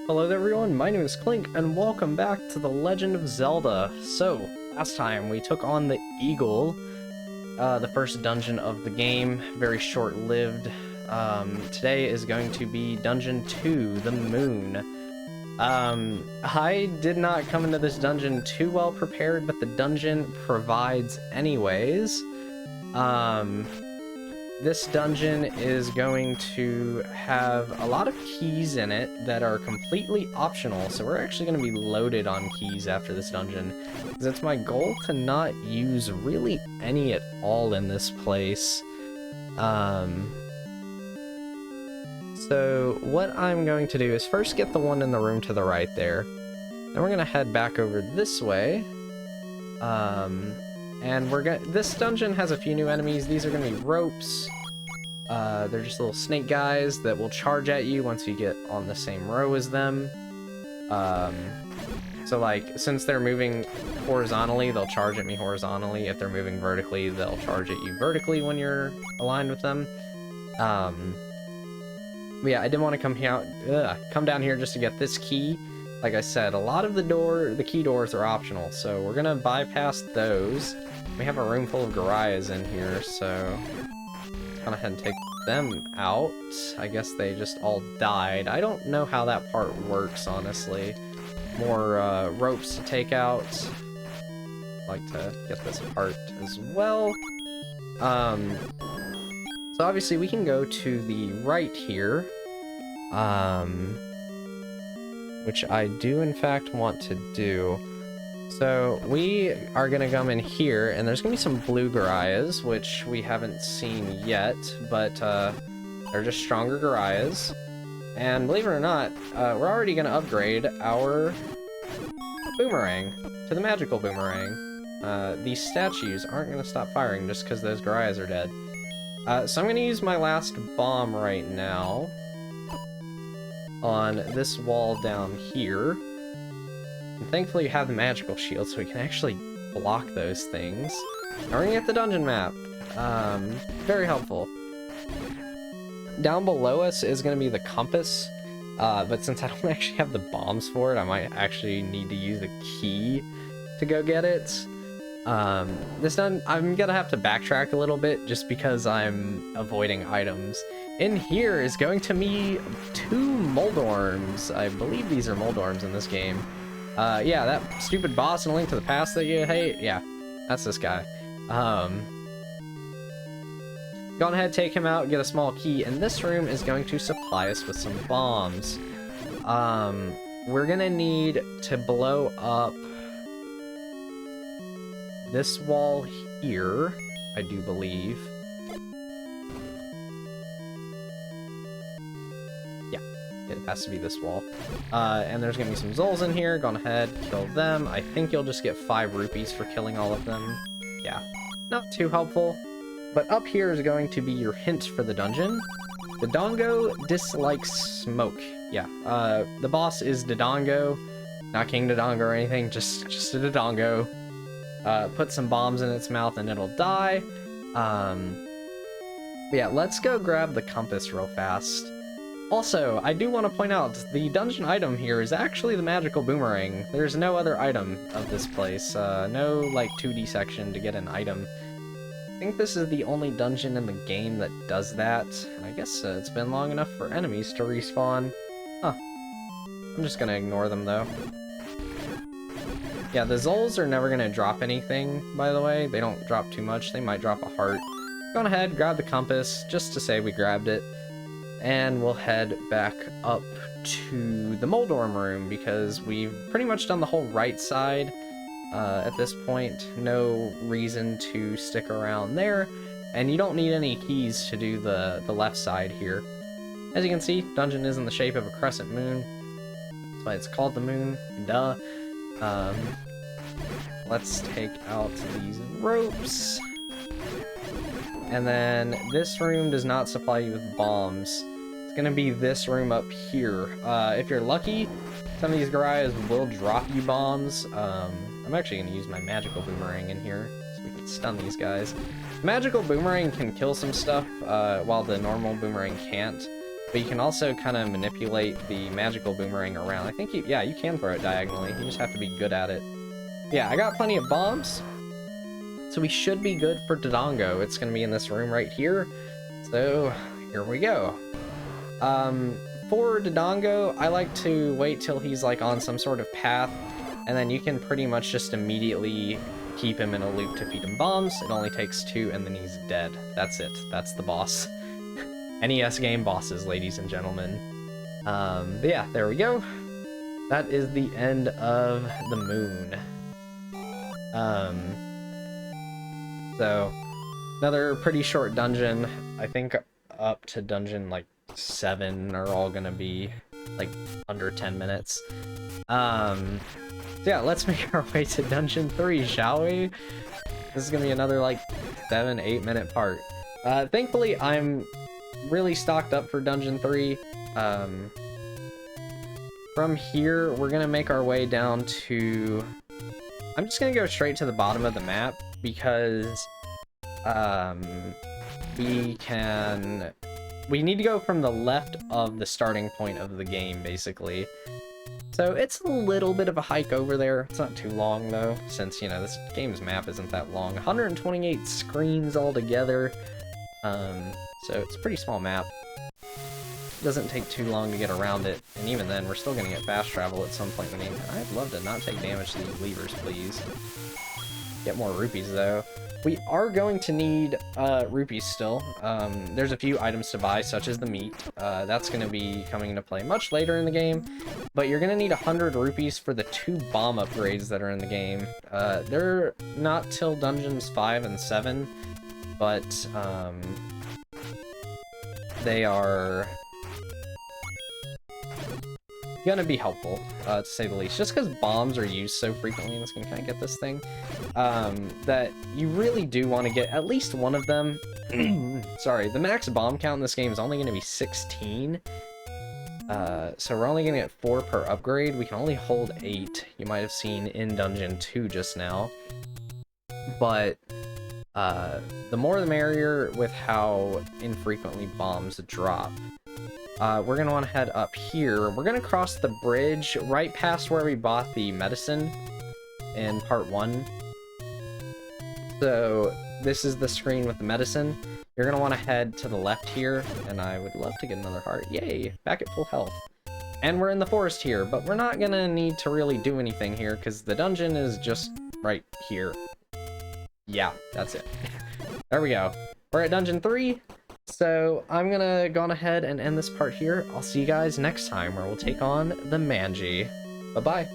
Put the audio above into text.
Hello there everyone, my name is Clink, and welcome back to The Legend of Zelda. So, last time we took on the Eagle, the first dungeon of the game, very short-lived. Today is going to be Dungeon 2, the Moon. I did not come into this dungeon too well prepared, but the dungeon provides anyways. This dungeon is going to have a lot of keys in it that are completely optional, so we're actually going to be loaded on keys after this dungeon, because it's my goal to not use really any at all in this place. So what I'm going to do is first get the one in the room to the right there, then we're going to head back over this way. And this dungeon has a few new enemies. These are gonna be ropes. They're just little snake guys that will charge at you once you get on the same row as them. So like, since they're moving horizontally, they'll charge at me horizontally. If they're moving vertically, they'll charge at you vertically when you're aligned with them. But yeah, I didn't want to come down here just to get this key. Like I said, a lot of the key doors are optional, so we're gonna bypass those. We have a room full of Gorias in here, so go ahead and take them out. I guess they just all died. I don't know how that part works, honestly. More ropes to take out. I'd like to get this part as well. So obviously we can go to the right here. Which I do in fact want to do. So we are gonna come in here, and there's gonna be some blue Gorias, which we haven't seen yet, but they're just stronger Gorias. And believe it or not, we're already gonna upgrade our boomerang to the magical boomerang. These statues aren't gonna stop firing just because those Gorias are dead. So I'm gonna use my last bomb right now on this wall down here. And thankfully you have the magical shield so we can actually block those things. Now we're gonna get the dungeon map. Very helpful. Down below us is gonna be the compass, but since I don't actually have the bombs for it, I might actually need to use the key to go get it. I'm gonna have to backtrack a little bit just because I'm avoiding items. In here is going to be 2 Moldorms. I believe these are Moldorms in this game. Yeah, that stupid boss in A Link to the Past that you hate. Yeah, that's this guy. Go ahead, take him out, get a small key, and this room is going to supply us with some bombs. We're gonna need to blow up this wall here, I do believe. It has to be this wall. And there's gonna be some Zols in here. Go on ahead, kill them. I think you'll just get 5 rupees for killing all of them. Yeah, not too helpful. But up here is going to be your hint for the dungeon. Dodongo dislikes smoke. Yeah, the boss is Dodongo. Not King Dodongo or anything, just a Dodongo. Put some bombs in its mouth and it'll die. But yeah, let's go grab the compass real fast. Also, I do want to point out, the dungeon item here is actually the magical boomerang. There's no other item of this place. No, like, 2D section to get an item. I think this is the only dungeon in the game that does that. And I guess it's been long enough for enemies to respawn. Huh. I'm just gonna ignore them, though. Yeah, the Zols are never gonna drop anything, by the way. They don't drop too much. They might drop a heart. Go on ahead, grab the compass, just to say we grabbed it. And we'll head back up to the Moldorm room, because we've pretty much done the whole right side at this point. No reason to stick around there, and you don't need any keys to do the left side here. As you can see, dungeon is in the shape of a crescent moon. That's why it's called the moon, duh. Let's take out these ropes. And then this room does not supply you with bombs. It's gonna be this room up here. If you're lucky, some of these Gorias will drop you bombs. I'm actually gonna use my magical boomerang in here so we can stun these guys. Magical boomerang can kill some stuff, while the normal boomerang can't. But you can also kind of manipulate the magical boomerang around. I think yeah, you can throw it diagonally. You just have to be good at it. Yeah, I got plenty of bombs. So we should be good for Dodongo. It's going to be in this room right here. So here we go. For Dodongo, I like to wait till he's like on some sort of path, and then you can pretty much just immediately keep him in a loop to feed him bombs. It only takes 2 and then he's dead. That's it. That's the boss. NES game bosses, ladies and gentlemen. But yeah, there we go. That is the end of the moon. So another pretty short dungeon. I think up to dungeon like 7 are all gonna be like under 10 minutes. So yeah, let's make our way to dungeon 3, shall we? This is gonna be another like 7-8 minute part. Thankfully I'm really stocked up for dungeon 3. From here we're gonna make our way down to, I'm just gonna go straight to the bottom of the map because we need to go from the left of the starting point of the game, basically. So it's a little bit of a hike over there. It's not too long, though, since, you know, this game's map isn't that long. 128 screens altogether. So it's a pretty small map. Doesn't take too long to get around it, and even then, we're still gonna get fast travel at some point in the game. I'd love to not take damage to these levers, please. Get more rupees, though. We are going to need rupees still. There's a few items to buy, such as the meat. That's going to be coming into play much later in the game, but you're going to need 100 rupees for the 2 bomb upgrades that are in the game. They're not till dungeons 5 and 7, but they are gonna be helpful, to say the least, just because bombs are used so frequently in this game. Can I get this thing? That you really do want to get at least one of them. Sorry, the max bomb count in this game is only going to be 16. So we're only going to get 4 per upgrade. We can only hold 8. You might have seen in Dungeon 2 just now. But the more the merrier with how infrequently bombs drop. We're going to want to head up here. We're going to cross the bridge right past where we bought the medicine in part 1. So this is the screen with the medicine. You're going to want to head to the left here, and I would love to get another heart. Yay, back at full health. And we're in the forest here, but we're not going to need to really do anything here because the dungeon is just right here. Yeah, that's it. There we go. We're at dungeon 3. So I'm gonna go on ahead and end this part here. I'll see you guys next time where we'll take on the Manji. Bye-bye.